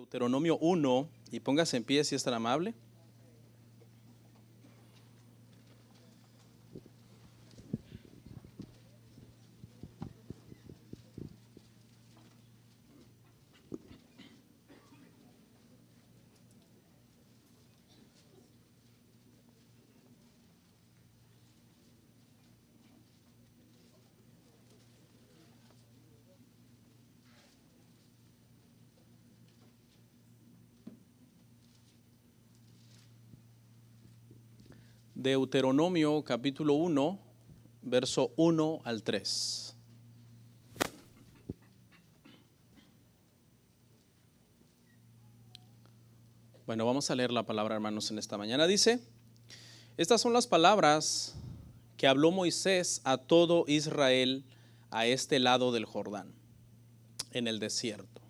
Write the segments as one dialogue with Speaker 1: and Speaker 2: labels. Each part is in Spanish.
Speaker 1: Deuteronomio 1 y póngase en pie si es tan amable. Deuteronomio capítulo 1, verso 1 al 3. Bueno, vamos a leer la palabra, hermanos, en esta mañana. Dice: estas son las palabras que habló Moisés a todo Israel a este lado del Jordán, en el desierto,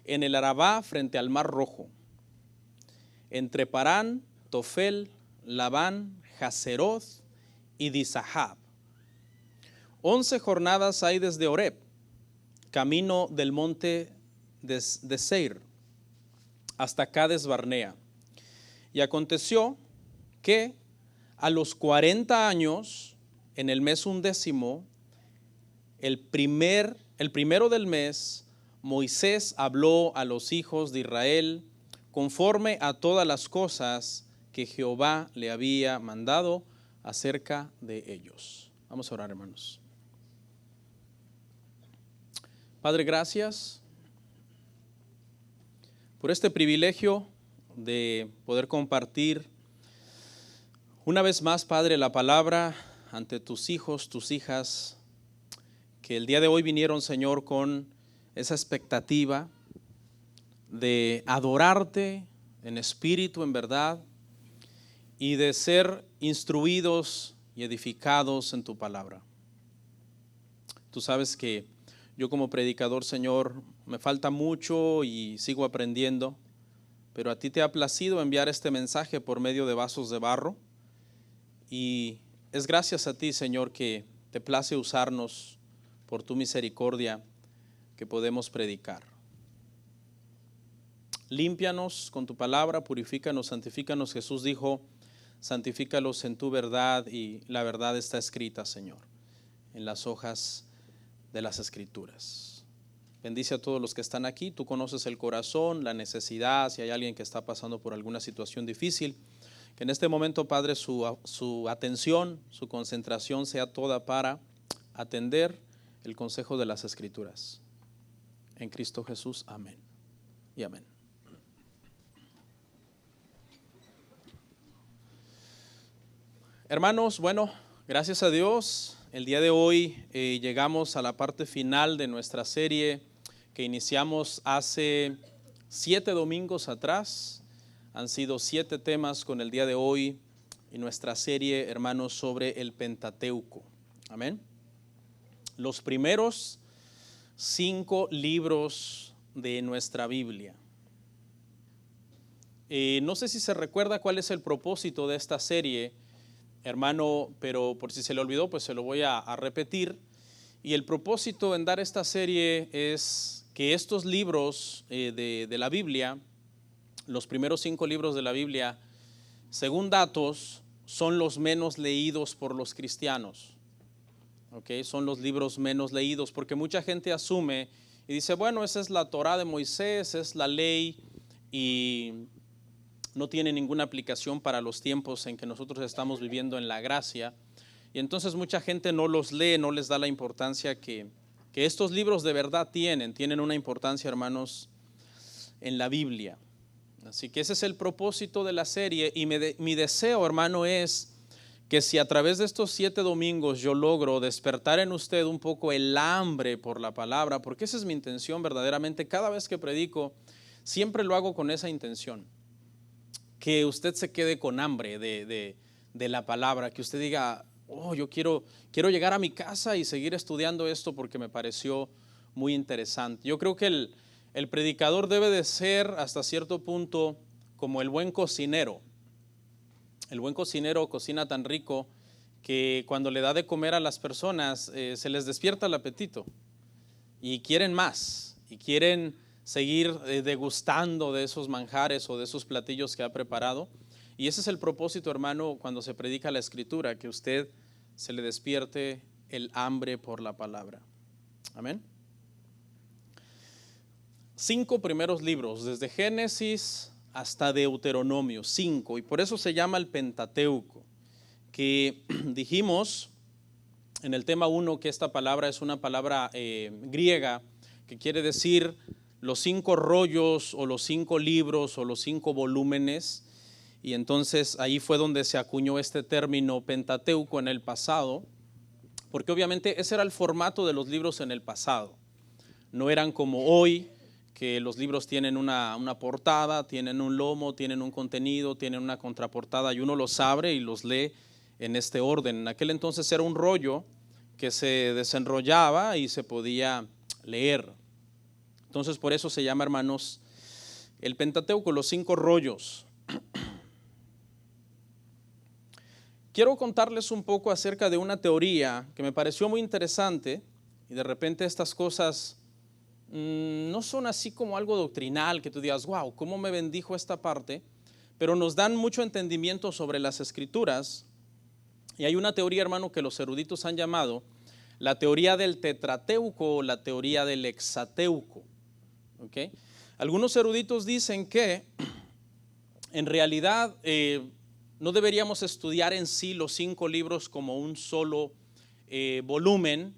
Speaker 1: en el Arabá frente al Mar Rojo, entre Parán, Tofel, Labán, Hazeroth y Disahab. 11 jornadas hay desde Horeb, camino del monte de Seir, hasta Cades Barnea. Y aconteció que a los 40 años, en el mes 11, el primero del mes, Moisés habló a los hijos de Israel conforme a todas las cosas que Jehová le había mandado acerca de ellos. Vamos a orar, hermanos. Padre, gracias por este privilegio de poder compartir una vez más, Padre, la palabra ante tus hijos, tus hijas, que el día de hoy vinieron, Señor, con esa expectativa de adorarte en espíritu, en verdad, y de ser instruidos y edificados en tu palabra. Tú sabes que yo como predicador, Señor, me falta mucho y sigo aprendiendo, pero a ti te ha placido enviar este mensaje por medio de vasos de barro, y es gracias a ti, Señor, que te place usarnos por tu misericordia que podemos predicar. Límpianos con tu palabra, purifícanos, santifícanos. Jesús dijo: santifícalos en tu verdad, y la verdad está escrita, Señor, en las hojas de las Escrituras. Bendice a todos los que están aquí. Tú conoces el corazón, la necesidad, si hay alguien que está pasando por alguna situación difícil, que en este momento, Padre, su atención, su concentración sea toda para atender el consejo de las Escrituras. En Cristo Jesús, amén y amén. Hermanos, bueno, gracias a Dios, el día de hoy llegamos a la parte final de nuestra serie que iniciamos hace 7 domingos atrás. Han sido 7 temas con el día de hoy y nuestra serie, hermanos, sobre el Pentateuco. Amén. Los primeros 5 libros de nuestra Biblia. No sé si se recuerda cuál es el propósito de esta serie, hermano, pero por si se le olvidó, pues se lo voy a repetir. Y el propósito en dar esta serie es que estos libros de la Biblia, los primeros 5 libros de la Biblia, según datos, son los menos leídos por los cristianos. ¿Okay? Son los libros menos leídos, porque mucha gente asume y dice: bueno, esa es la Torá de Moisés, es la ley, y no tiene ninguna aplicación para los tiempos en que nosotros estamos viviendo en la gracia. Y entonces mucha gente no los lee, no les da la importancia que estos libros de verdad tienen una importancia, hermanos, en la Biblia. Así que ese es el propósito de la serie, y mi deseo, hermano, es que si a través de estos 7 domingos yo logro despertar en usted un poco el hambre por la palabra, porque esa es mi intención verdaderamente. Cada vez que predico, siempre lo hago con esa intención, que usted se quede con hambre de la palabra, que usted diga: oh, yo quiero llegar a mi casa y seguir estudiando esto porque me pareció muy interesante. Yo creo que el predicador debe de ser hasta cierto punto como el buen cocinero. El buen cocinero cocina tan rico que cuando le da de comer a las personas se les despierta el apetito y quieren más, y quieren seguir degustando de esos manjares o de esos platillos que ha preparado. Y ese es el propósito, hermano, cuando se predica la Escritura, que usted se le despierte el hambre por la palabra. Amén. 5 primeros libros, desde Génesis hasta Deuteronomio, 5, y por eso se llama el Pentateuco, que dijimos en el tema 1 que esta palabra es una palabra griega que quiere decir los 5 rollos o los 5 libros o los 5 volúmenes, y entonces ahí fue donde se acuñó este término Pentateuco en el pasado, porque obviamente ese era el formato de los libros en el pasado. No eran como hoy, que los libros tienen una portada, tienen un lomo, tienen un contenido, tienen una contraportada y uno los abre y los lee en este orden. En aquel entonces era un rollo que se desenrollaba y se podía leer. Entonces por eso se llama, hermanos, el Pentateuco, los 5 rollos. Quiero contarles un poco acerca de una teoría que me pareció muy interesante, y de repente estas cosas no son así como algo doctrinal que tú digas, wow, ¿cómo me bendijo esta parte? Pero nos dan mucho entendimiento sobre las Escrituras. Y hay una teoría, hermano, que los eruditos han llamado la teoría del tetrateuco o la teoría del hexateuco. ¿Okay? Algunos eruditos dicen que en realidad no deberíamos estudiar en sí los 5 libros como un solo volumen,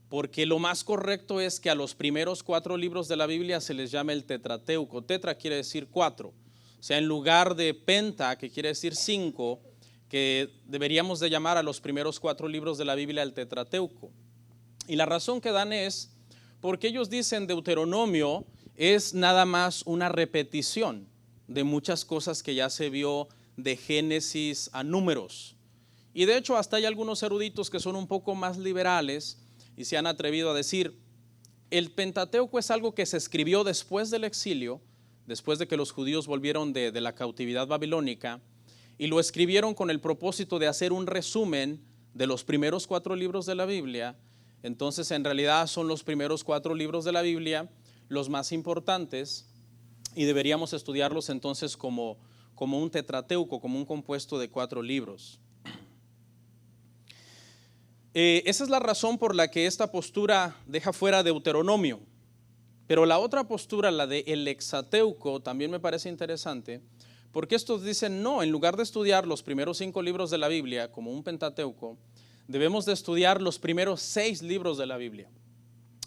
Speaker 1: porque lo más correcto es que a los primeros 4 libros de la Biblia se les llame el tetrateuco. Tetra quiere decir 4. O sea, en lugar de penta, que quiere decir 5, que deberíamos de llamar a los primeros 4 libros de la Biblia el tetrateuco. Y la razón que dan es porque ellos dicen Deuteronomio es nada más una repetición de muchas cosas que ya se vio de Génesis a Números. Y de hecho hasta hay algunos eruditos que son un poco más liberales y se han atrevido a decir, el Pentateuco es algo que se escribió después del exilio, después de que los judíos volvieron de la cautividad babilónica, y lo escribieron con el propósito de hacer un resumen de los primeros 4 libros de la Biblia. Entonces en realidad son los primeros 4 libros de la Biblia los más importantes, y deberíamos estudiarlos entonces como un tetrateuco, como un compuesto de 4 libros. Esa es la razón por la que esta postura deja fuera Deuteronomio. Pero la otra postura, la de el hexateuco, también me parece interesante, porque estos dicen, no, en lugar de estudiar los primeros 5 libros de la Biblia como un pentateuco, debemos de estudiar los primeros 6 libros de la Biblia,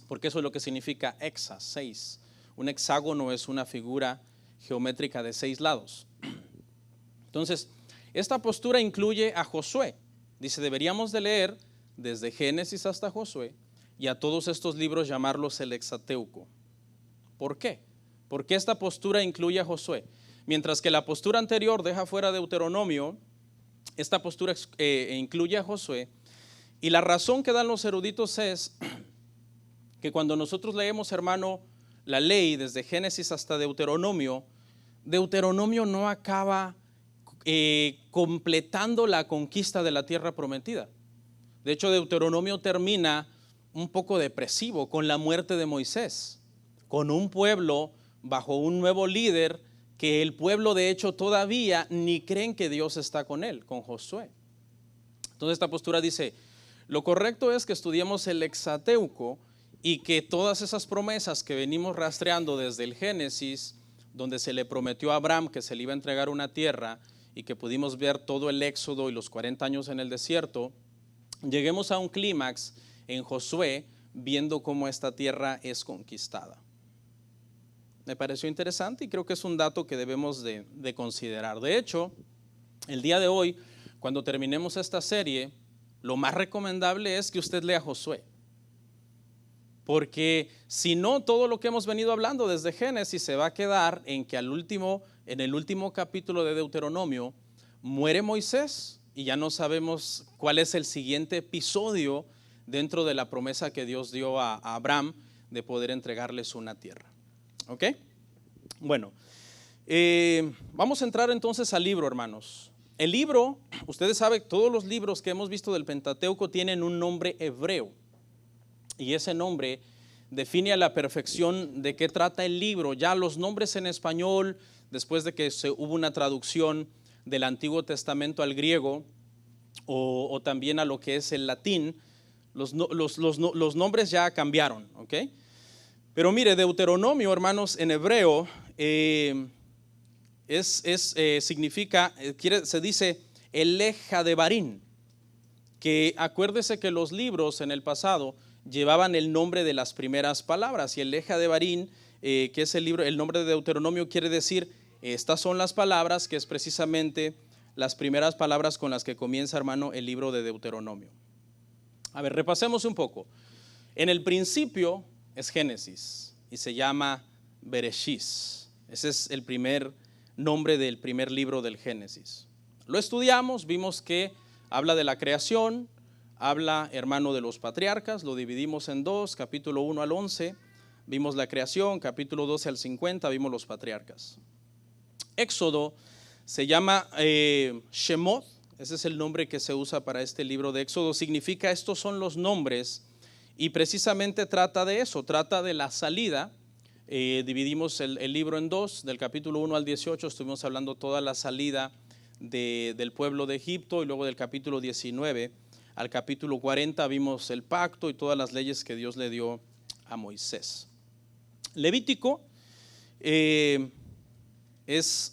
Speaker 1: porque eso es lo que significa hexa, 6. Un hexágono es una figura geométrica de 6 lados. Entonces, esta postura incluye a Josué. Dice, deberíamos de leer desde Génesis hasta Josué y a todos estos libros llamarlos el hexateuco. ¿Por qué? Porque esta postura incluye a Josué. Mientras que la postura anterior deja fuera Deuteronomio, esta postura incluye a Josué. Y la razón que dan los eruditos es que cuando nosotros leemos, hermano, la ley desde Génesis hasta Deuteronomio, Deuteronomio no acaba completando la conquista de la tierra prometida. De hecho, Deuteronomio termina un poco depresivo con la muerte de Moisés, con un pueblo bajo un nuevo líder que el pueblo de hecho todavía ni creen que Dios está con él, con Josué. Entonces esta postura dice, lo correcto es que estudiemos el hexateuco y que todas esas promesas que venimos rastreando desde el Génesis, donde se le prometió a Abraham que se le iba a entregar una tierra y que pudimos ver todo el éxodo y los 40 años en el desierto, lleguemos a un clímax en Josué viendo cómo esta tierra es conquistada. Me pareció interesante y creo que es un dato que debemos de considerar. De hecho, el día de hoy, cuando terminemos esta serie, lo más recomendable es que usted lea Josué. Porque si no, todo lo que hemos venido hablando desde Génesis se va a quedar en que en el último capítulo de Deuteronomio muere Moisés y ya no sabemos cuál es el siguiente episodio dentro de la promesa que Dios dio a Abraham de poder entregarles una tierra. ¿Ok? Bueno, vamos a entrar entonces al libro, hermanos. El libro, ustedes saben, todos los libros que hemos visto del Pentateuco tienen un nombre hebreo. Y ese nombre define a la perfección de qué trata el libro. Ya los nombres en español, después de que hubo una traducción del Antiguo Testamento al griego o también a lo que es el latín, los nombres ya cambiaron, ¿ok? Pero mire, Deuteronomio, hermanos, en hebreo significa, se dice Eleja de Barín, que acuérdese que los libros en el pasado llevaban el nombre de las primeras palabras, y Eleja de Barín, que es el nombre de Deuteronomio, quiere decir, estas son las palabras, que es precisamente las primeras palabras con las que comienza, hermano, el libro de Deuteronomio. A ver, repasemos un poco. En el principio es Génesis y se llama Bereshit. Ese es el primer nombre del primer libro del Génesis. Lo estudiamos, vimos que habla de la creación, habla, hermano, de los patriarcas, lo dividimos en dos, capítulo 1 al 11, vimos la creación, capítulo 12 al 50, vimos los patriarcas. Éxodo se llama Shemot, ese es el nombre que se usa para este libro de Éxodo, significa estos son los nombres, y precisamente trata de eso, trata de la salida. Dividimos el libro en dos, del capítulo 1 al 18, estuvimos hablando toda la salida del pueblo de Egipto, y luego del capítulo 19 al capítulo 40 vimos el pacto y todas las leyes que Dios le dio a Moisés. Levítico es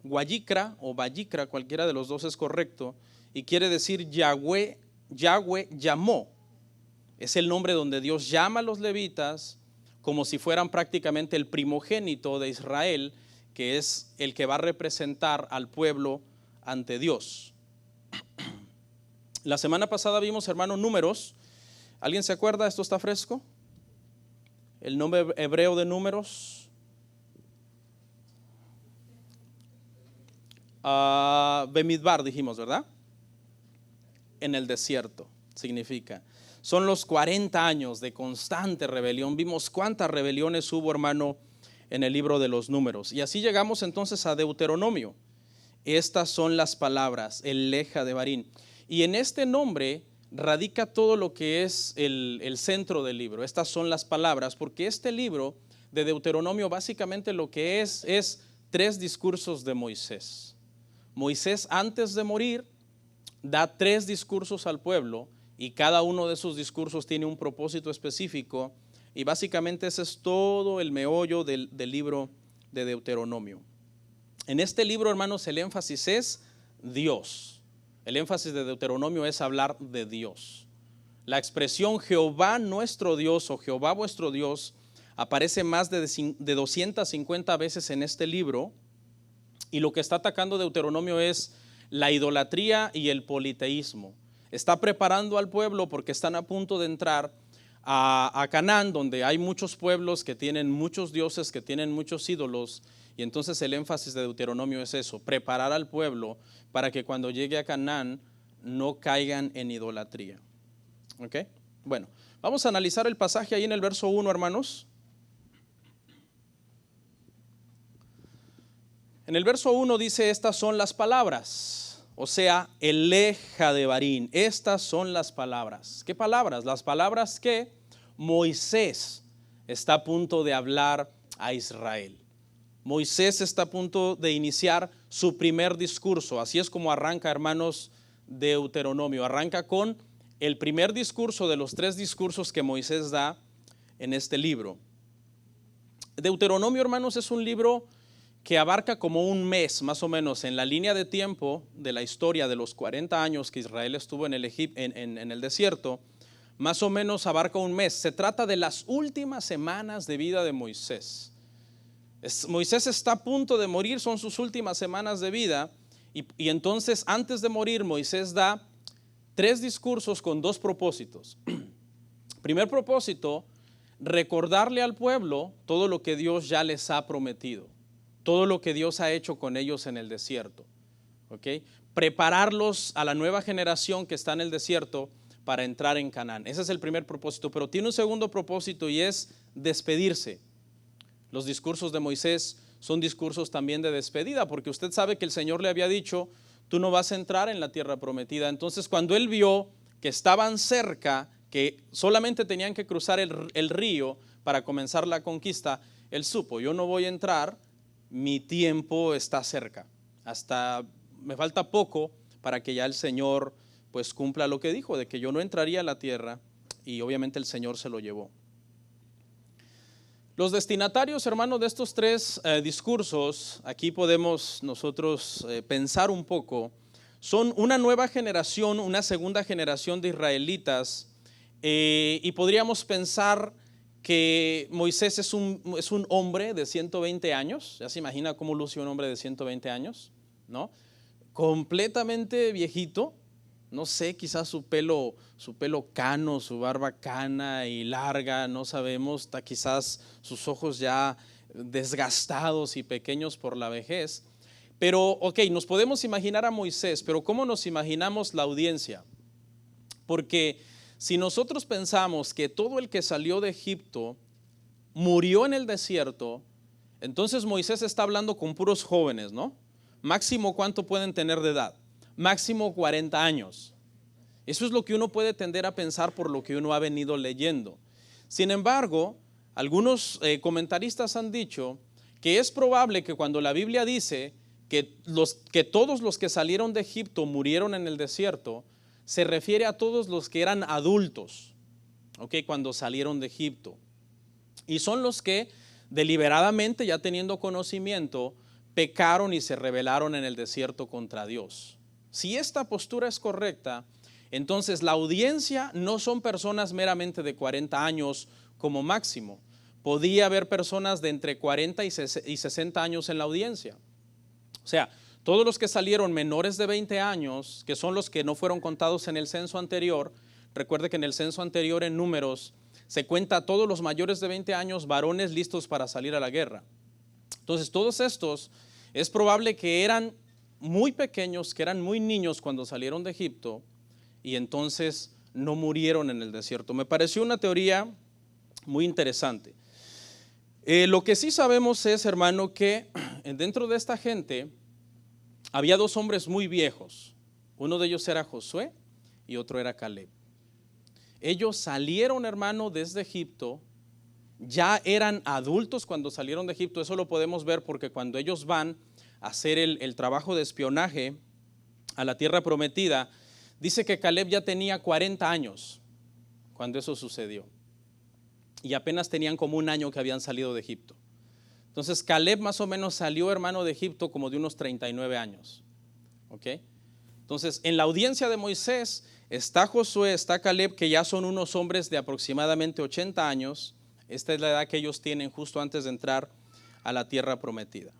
Speaker 1: Guayicra o Vallicra, cualquiera de los dos es correcto, y quiere decir Yahweh llamó. Es el nombre donde Dios llama a los levitas como si fueran prácticamente el primogénito de Israel, que es el que va a representar al pueblo ante Dios. La semana pasada vimos, hermano, Números. ¿Alguien se acuerda? ¿Esto está fresco? El nombre hebreo de Números. Bemidbar dijimos, ¿verdad? En el desierto significa. Son los 40 años de constante rebelión. Vimos cuántas rebeliones hubo, hermano, en el libro de los Números. Y así llegamos entonces a Deuteronomio. Estas son las palabras, Eleja de Barín. Y en este nombre radica todo lo que es el centro del libro. Estas son las palabras, porque este libro de Deuteronomio básicamente lo que es 3 discursos de Moisés. Moisés, antes de morir, da 3 discursos al pueblo, y cada uno de esos discursos tiene un propósito específico, y básicamente ese es todo el meollo del libro de Deuteronomio. En este libro, hermanos, el énfasis es Dios. El énfasis de Deuteronomio es hablar de Dios. La expresión Jehová nuestro Dios o Jehová vuestro Dios aparece más de 250 veces en este libro, y lo que está atacando Deuteronomio es la idolatría y el politeísmo. Está preparando al pueblo porque están a punto de entrar a Canaán, donde hay muchos pueblos que tienen muchos dioses, que tienen muchos ídolos, y entonces el énfasis de Deuteronomio es eso, preparar al pueblo para que cuando llegue a Canaán no caigan en idolatría. ¿Ok? Bueno, vamos a analizar el pasaje ahí en el verso 1, hermanos. En el verso 1 dice, estas son las palabras, o sea, Eleja de Barín. Estas son las palabras. ¿Qué palabras? Las palabras que Moisés está a punto de hablar a Israel. Moisés está a punto de iniciar su primer discurso. Así es como arranca, hermanos, Deuteronomio. Arranca con el primer discurso de los 3 discursos que Moisés da en este libro. Deuteronomio, hermanos, es un libro que abarca como un mes más o menos en la línea de tiempo de la historia de los 40 años que Israel estuvo en el desierto. Más o menos abarca un mes. Se trata de las últimas semanas de vida de Moisés. Moisés está a punto de morir, son sus últimas semanas de vida, y entonces antes de morir Moisés da 3 discursos con 2 propósitos. Primer propósito, recordarle al pueblo todo lo que Dios ya les ha prometido, todo lo que Dios ha hecho con ellos en el desierto. ¿Okay? Prepararlos a la nueva generación que está en el desierto para entrar en Canaán. Ese es el primer propósito, pero tiene un segundo propósito y es despedirse. Los discursos de Moisés son discursos también de despedida, porque usted sabe que el Señor le había dicho, tú no vas a entrar en la tierra prometida. Entonces, cuando él vio que estaban cerca, que solamente tenían que cruzar el río para comenzar la conquista, él supo, yo no voy a entrar, mi tiempo está cerca, hasta me falta poco para que ya el Señor pues cumpla lo que dijo, de que yo no entraría a la tierra, y obviamente el Señor se lo llevó. Los destinatarios, hermanos, de estos tres discursos, aquí podemos nosotros pensar un poco, son una nueva generación, una segunda generación de israelitas, y podríamos pensar que Moisés es un hombre de 120 años, ya se imagina cómo luce un hombre de 120 años, ¿no? Completamente viejito, no sé, quizás su pelo cano, su barba cana y larga, no sabemos, quizás sus ojos ya desgastados y pequeños por la vejez. Pero, ok, nos podemos imaginar a Moisés, pero ¿cómo nos imaginamos la audiencia? Porque si nosotros pensamos que todo el que salió de Egipto murió en el desierto, entonces Moisés está hablando con puros jóvenes, ¿no? Máximo, ¿cuánto pueden tener de edad? Máximo 40 años. Eso es lo que uno puede tender a pensar por lo que uno ha venido leyendo. Sin embargo, algunos comentaristas han dicho que es probable que cuando la Biblia dice que todos los que salieron de Egipto murieron en el desierto, se refiere a todos los que eran adultos, cuando salieron de Egipto. Y son los que deliberadamente, ya teniendo conocimiento, pecaron y se rebelaron en el desierto contra Dios. Si esta postura es correcta, entonces la audiencia no son personas meramente de 40 años como máximo. Podía haber personas de entre 40 y 60 años en la audiencia. O sea, todos los que salieron menores de 20 años, que son los que no fueron contados en el censo anterior, recuerde que en el censo anterior en Números se cuenta a todos los mayores de 20 años varones listos para salir a la guerra. Entonces todos estos es probable que eran muy pequeños, que eran muy niños cuando salieron de Egipto y entonces no murieron en el desierto. Me pareció una teoría muy interesante. Lo que sí sabemos es, hermano, que dentro de esta gente había dos hombres muy viejos. Uno de ellos era Josué y otro era Caleb. Ellos salieron, hermano, desde Egipto. Ya eran adultos cuando salieron de Egipto. Eso lo podemos ver porque cuando ellos van a hacer el trabajo de espionaje a la tierra prometida, dice que Caleb ya tenía 40 años cuando eso sucedió. Y apenas tenían como un año que habían salido de Egipto. Entonces Caleb más o menos salió, hermano, de Egipto como de unos 39 años. Entonces en la audiencia de Moisés está Josué, está Caleb, que ya son unos hombres de aproximadamente 80 años. Esta es la edad que ellos tienen justo antes de entrar a la tierra prometida.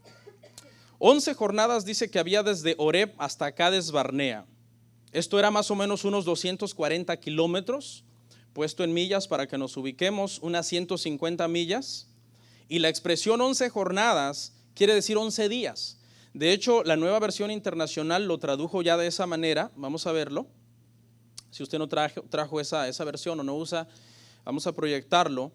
Speaker 1: 11 jornadas dice que había desde Horeb hasta Cades Barnea. Esto era más o menos unos 240 kilómetros, puesto en millas para que nos ubiquemos, unas 150 millas. Y la expresión 11 jornadas quiere decir 11 días. De hecho, la Nueva Versión Internacional lo tradujo ya de esa manera. Vamos a verlo. Si usted no trajo esa versión o no usa, vamos a proyectarlo.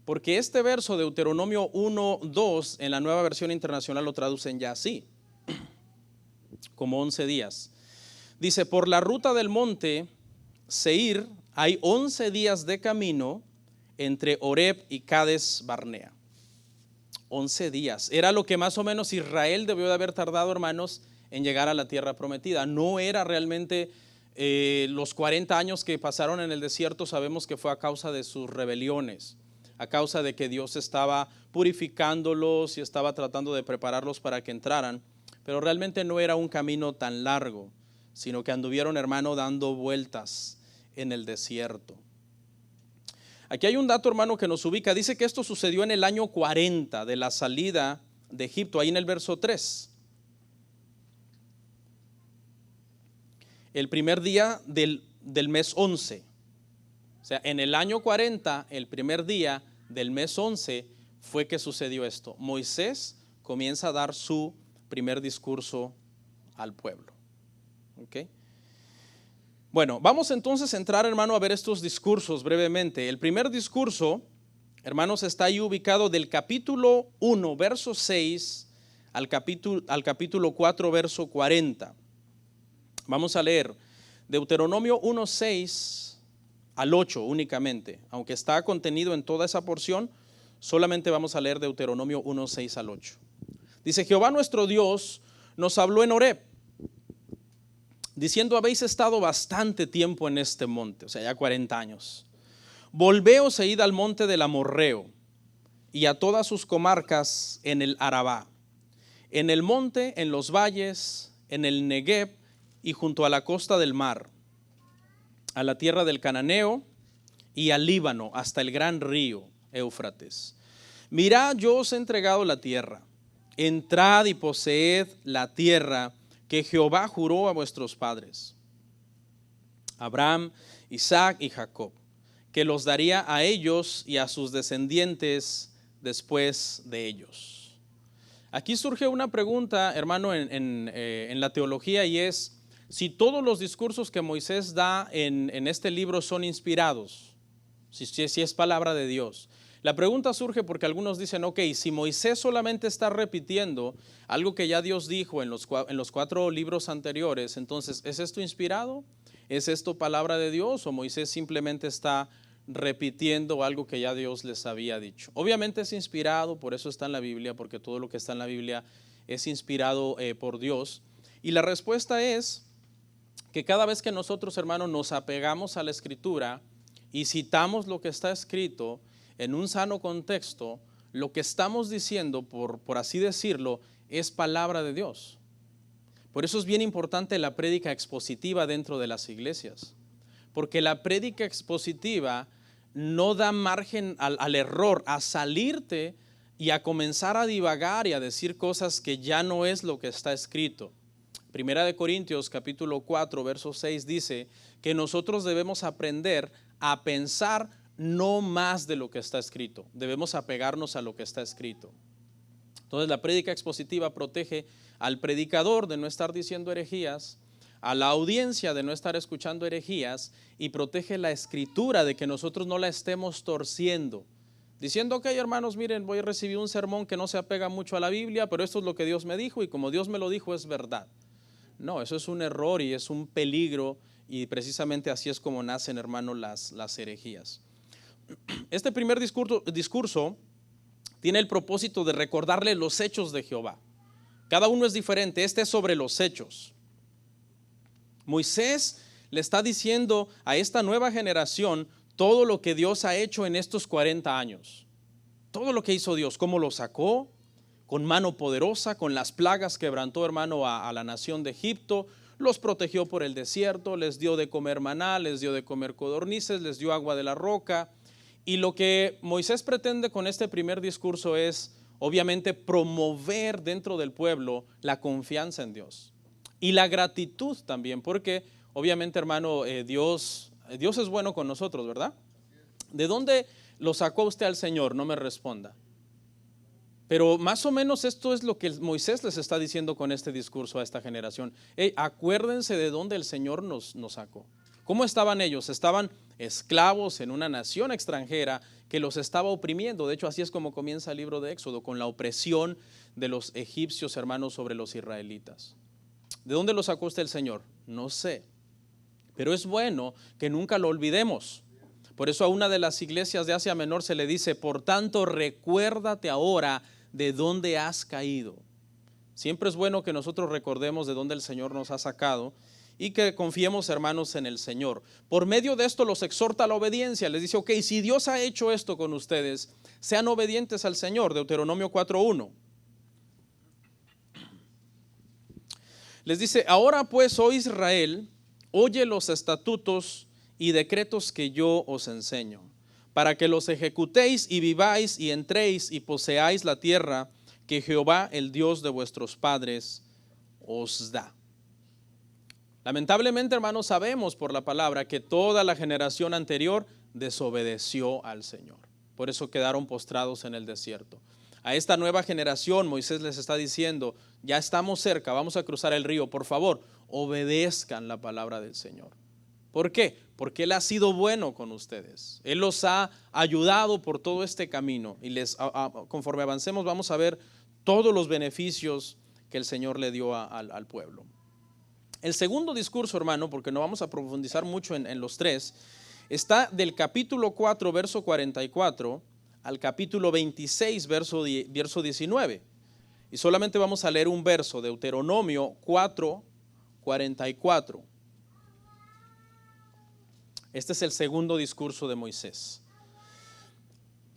Speaker 1: Porque este verso de Deuteronomio 1:2 en la Nueva Versión Internacional lo traducen ya así, como 11 días. Dice, por la ruta del monte Seir hay 11 días de camino entre Horeb y Cades Barnea. 11 días. Era lo que más o menos Israel debió de haber tardado, hermanos, en llegar a la tierra prometida. No era realmente los 40 años que pasaron en el desierto. Sabemos que fue a causa de sus rebeliones, a causa de que Dios estaba purificándolos y estaba tratando de prepararlos para que entraran. Pero realmente no era un camino tan largo, sino que anduvieron, hermano, dando vueltas en el desierto. Aquí hay un dato, hermano, que nos ubica. Dice que esto sucedió en el año 40 de la salida de Egipto, ahí en el verso 3. El primer día del mes 11. O sea, en el año 40, el primer día del mes 11 fue que sucedió esto. Moisés comienza a dar su primer discurso al pueblo. Bueno, vamos entonces a entrar, hermano, a ver estos discursos brevemente. El primer discurso, hermanos, está ahí ubicado del capítulo 1, verso 6 al capítulo 4, verso 40. Vamos a leer Deuteronomio 1:6 al 8 únicamente. Aunque está contenido en toda esa porción, solamente vamos a leer Deuteronomio 1, 6 al 8. Dice: Jehová nuestro Dios nos habló en Horeb, diciendo: habéis estado bastante tiempo en este monte, o sea, ya 40 años. Volveos e id al monte del Amorreo y a todas sus comarcas en el Arabá, en el monte, en los valles, en el Negueb y junto a la costa del mar, a la tierra del Cananeo y al Líbano, hasta el gran río Éufrates. Mirad, yo os he entregado la tierra. Entrad y poseed la tierra que Jehová juró a vuestros padres, Abraham, Isaac y Jacob, que los daría a ellos y a sus descendientes después de ellos. Aquí surge una pregunta, hermano, en la teología, y es si todos los discursos que Moisés da en este libro son inspirados, si es palabra de Dios. La pregunta surge porque algunos dicen: ok, si Moisés solamente está repitiendo algo que ya Dios dijo en los 4 libros anteriores, entonces, ¿es esto inspirado? ¿Es esto palabra de Dios? ¿O Moisés simplemente está repitiendo algo que ya Dios les había dicho? Obviamente es inspirado, por eso está en la Biblia, porque todo lo que está en la Biblia es inspirado por Dios. Y la respuesta es que cada vez que nosotros, hermanos, nos apegamos a la Escritura y citamos lo que está escrito en un sano contexto, lo que estamos diciendo, por así decirlo, es palabra de Dios. Por eso es bien importante la prédica expositiva dentro de las iglesias, porque la prédica expositiva no da margen al error, a salirte y a comenzar a divagar y a decir cosas que ya no es lo que está escrito. Primera de Corintios capítulo 4 verso 6 dice que nosotros debemos aprender a pensar no más de lo que está escrito, debemos apegarnos a lo que está escrito. Entonces la prédica expositiva protege al predicador de no estar diciendo herejías, a la audiencia de no estar escuchando herejías, y protege la escritura de que nosotros no la estemos torciendo, diciendo: ok, hermanos, miren, voy a recibir un sermón que no se apega mucho a la Biblia, pero esto es lo que Dios me dijo y como Dios me lo dijo es verdad. No, eso es un error y es un peligro, y precisamente así es como nacen, hermanos, las herejías. Este primer discurso tiene el propósito de recordarle los hechos de Jehová. Cada uno es diferente. Este es sobre los hechos. Moisés le está diciendo a esta nueva generación todo lo que Dios ha hecho en estos 40 años. Todo lo que hizo Dios, cómo lo sacó con mano poderosa, con las plagas quebrantó, hermano, a la nación de Egipto, los protegió por el desierto, les dio de comer maná, les dio de comer codornices, les dio agua de la roca. Y lo que Moisés pretende con este primer discurso es, obviamente, promover dentro del pueblo la confianza en Dios y la gratitud también, porque obviamente, hermano, Dios es bueno con nosotros, ¿verdad? ¿De dónde lo sacó usted al Señor? No me responda. Pero más o menos esto es lo que Moisés les está diciendo con este discurso a esta generación. Hey, acuérdense de dónde el Señor nos sacó. ¿Cómo estaban ellos? Estaban esclavos en una nación extranjera que los estaba oprimiendo. De hecho, así es como comienza el libro de Éxodo, con la opresión de los egipcios, hermanos, sobre los israelitas. ¿De dónde lo sacó usted el Señor? No sé, pero es bueno que nunca lo olvidemos. Por eso a una de las iglesias de Asia Menor se le dice: por tanto, recuérdate ahora de dónde has caído. Siempre es bueno que nosotros recordemos de dónde el Señor nos ha sacado y que confiemos, hermanos, en el Señor. Por medio de esto los exhorta a la obediencia. Les dice: ok, si Dios ha hecho esto con ustedes, sean obedientes al Señor. Deuteronomio 4:1. Les dice: ahora pues, oh Israel, oye los estatutos y decretos que yo os enseño, para que los ejecutéis y viváis y entréis y poseáis la tierra que Jehová, el Dios de vuestros padres, os da. Lamentablemente, hermanos, sabemos por la palabra que toda la generación anterior desobedeció al Señor. Por eso quedaron postrados en el desierto. A esta nueva generación Moisés les está diciendo: ya estamos cerca, vamos a cruzar el río, por favor, obedezcan la palabra del Señor. ¿Por qué? Porque Él ha sido bueno con ustedes. Él los ha ayudado por todo este camino y conforme avancemos vamos a ver todos los beneficios que el Señor le dio al pueblo. El segundo discurso, hermano, porque no vamos a profundizar mucho en los tres, Está del capítulo 4, verso 44, al capítulo 26, verso 19. Y solamente vamos a leer un verso, Deuteronomio 4, 44. Este es el segundo discurso de Moisés.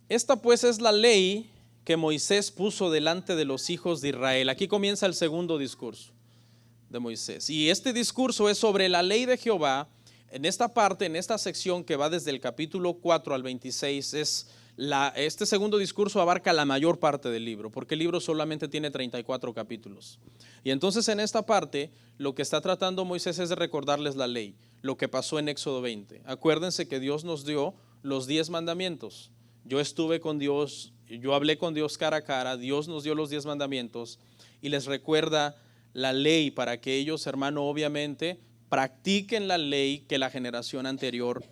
Speaker 1: Esta pues es la ley que Moisés puso delante de los hijos de Israel. Aquí comienza el segundo discurso de Moisés. Y este discurso es sobre la ley de Jehová. En esta parte, en esta sección que va desde el capítulo 4 al 26, este segundo discurso abarca la mayor parte del libro, porque el libro solamente tiene 34 capítulos. Y entonces en esta parte, lo que está tratando Moisés es de recordarles la ley, lo que pasó en Éxodo 20. Acuérdense que Dios nos dio los 10 mandamientos. Yo estuve con Dios, yo hablé con Dios cara a cara, Dios nos dio los 10 mandamientos y les recuerda la ley para que ellos, hermano, obviamente practiquen la ley que la generación anterior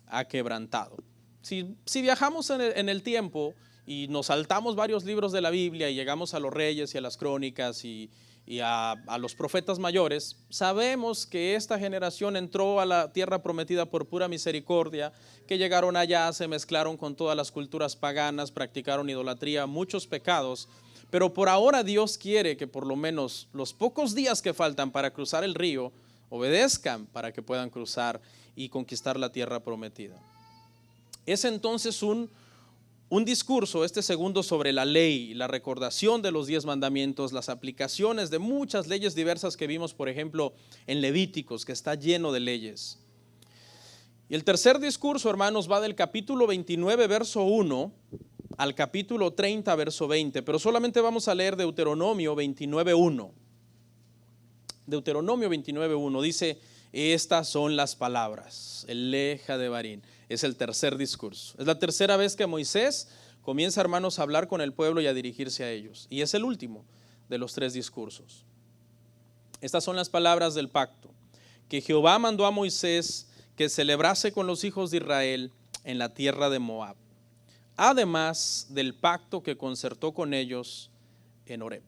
Speaker 1: ha quebrantado. Si viajamos en el tiempo y nos saltamos varios libros de la Biblia y llegamos a los reyes y a las crónicas y a los profetas mayores, sabemos que esta generación entró a la tierra prometida por pura misericordia, que llegaron allá, se mezclaron con todas las culturas paganas, practicaron idolatría, muchos pecados, pero por ahora Dios quiere que por lo menos los pocos días que faltan para cruzar el río obedezcan para que puedan cruzar y conquistar la tierra prometida. Es entonces un discurso, este segundo, sobre la ley, la recordación de los 10 mandamientos, las aplicaciones de muchas leyes diversas que vimos, por ejemplo, en Levíticos, que está lleno de leyes. Y el tercer discurso, hermanos, va del capítulo 29, verso 1, al capítulo 30, verso 20, pero solamente vamos a leer Deuteronomio 29, 1. Deuteronomio 29, 1 dice: estas son las palabras, el leja de Barín. Es el tercer discurso. Es la tercera vez que Moisés comienza, hermanos, a hablar con el pueblo y a dirigirse a ellos. Y es el último de los 3 discursos. Estas son las palabras del pacto que Jehová mandó a Moisés que celebrase con los hijos de Israel en la tierra de Moab, además del pacto que concertó con ellos en Horeb.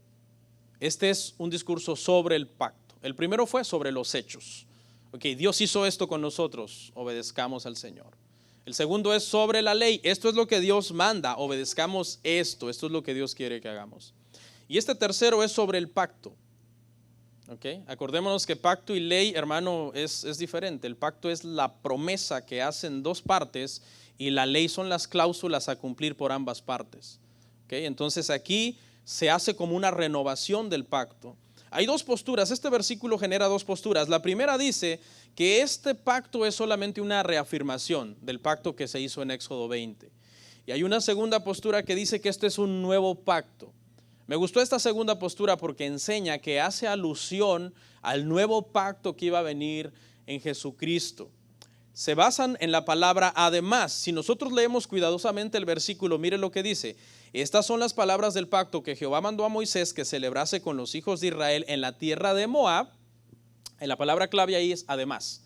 Speaker 1: Este es un discurso sobre el pacto. El primero fue sobre los hechos. Dios hizo esto con nosotros, obedezcamos al Señor. El segundo es sobre la ley. Esto es lo que Dios manda, obedezcamos esto. Esto es lo que Dios quiere que hagamos. Y este tercero es sobre el pacto. Acordémonos que pacto y ley, hermano, es diferente. El pacto es la promesa que hacen 2 partes y la ley son las cláusulas a cumplir por ambas partes. Entonces aquí se hace como una renovación del pacto. Hay 2 posturas, este versículo genera 2 posturas. La primera dice que este pacto es solamente una reafirmación del pacto que se hizo en Éxodo 20. Y hay una segunda postura que dice que este es un nuevo pacto. Me gustó esta segunda postura porque enseña que hace alusión al nuevo pacto que iba a venir en Jesucristo. Se basan en la palabra además. Si nosotros leemos cuidadosamente el versículo, mire lo que dice: estas son las palabras del pacto que Jehová mandó a Moisés que celebrase con los hijos de Israel en la tierra de Moab. En la palabra clave ahí es además.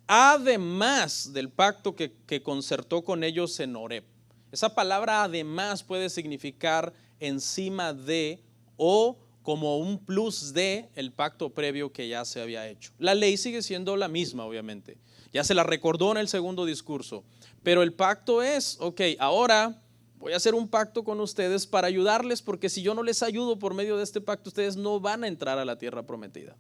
Speaker 1: Además del pacto que concertó con ellos en Horeb. Esa palabra además puede significar encima de o como un plus de el pacto previo que ya se había hecho. La ley sigue siendo la misma, obviamente. Ya se la recordó en el segundo discurso. Pero el pacto es, ahora voy a hacer un pacto con ustedes para ayudarles, porque si yo no les ayudo por medio de este pacto, ustedes no van a entrar a la tierra prometida.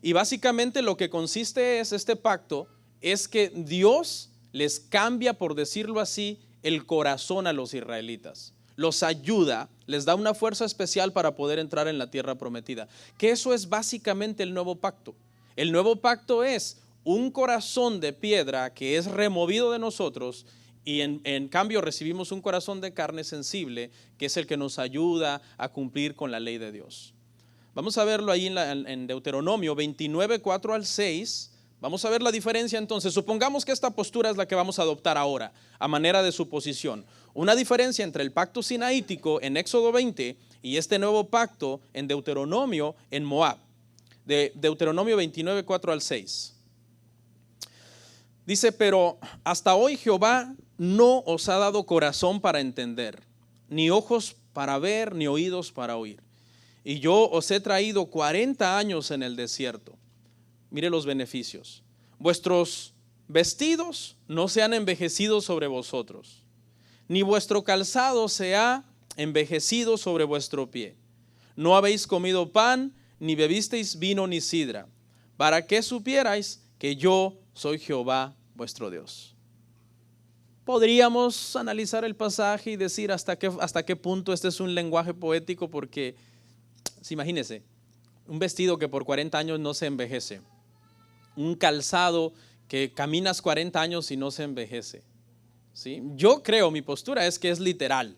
Speaker 1: Y básicamente lo que consiste este pacto es que Dios les cambia, por decirlo así, el corazón a los israelitas. Los ayuda, les da una fuerza especial para poder entrar en la tierra prometida. Que eso es básicamente el nuevo pacto. El nuevo pacto es un corazón de piedra que es removido de nosotros y en cambio recibimos un corazón de carne sensible, que es el que nos ayuda a cumplir con la ley de Dios. Vamos a verlo ahí en Deuteronomio 29, 4 al 6. Vamos a ver la diferencia entonces. Supongamos que esta postura es la que vamos a adoptar ahora, a manera de suposición. Una diferencia entre el pacto sinaítico en Éxodo 20 y este nuevo pacto en Deuteronomio en Moab. De Deuteronomio 29, 4 al 6. Dice: pero hasta hoy Jehová no os ha dado corazón para entender, ni ojos para ver, ni oídos para oír. Y yo os he traído 40 años en el desierto. Mire los beneficios. Vuestros vestidos no se han envejecido sobre vosotros, ni vuestro calzado se ha envejecido sobre vuestro pie. No habéis comido pan, ni bebisteis vino ni sidra, para que supierais que yo soy Jehová vuestro Dios. Podríamos analizar el pasaje y decir hasta qué punto este es un lenguaje poético, porque imagínense, un vestido que por 40 años no se envejece, un calzado que caminas 40 años y no se envejece, ¿sí? Yo creo, mi postura es que es literal.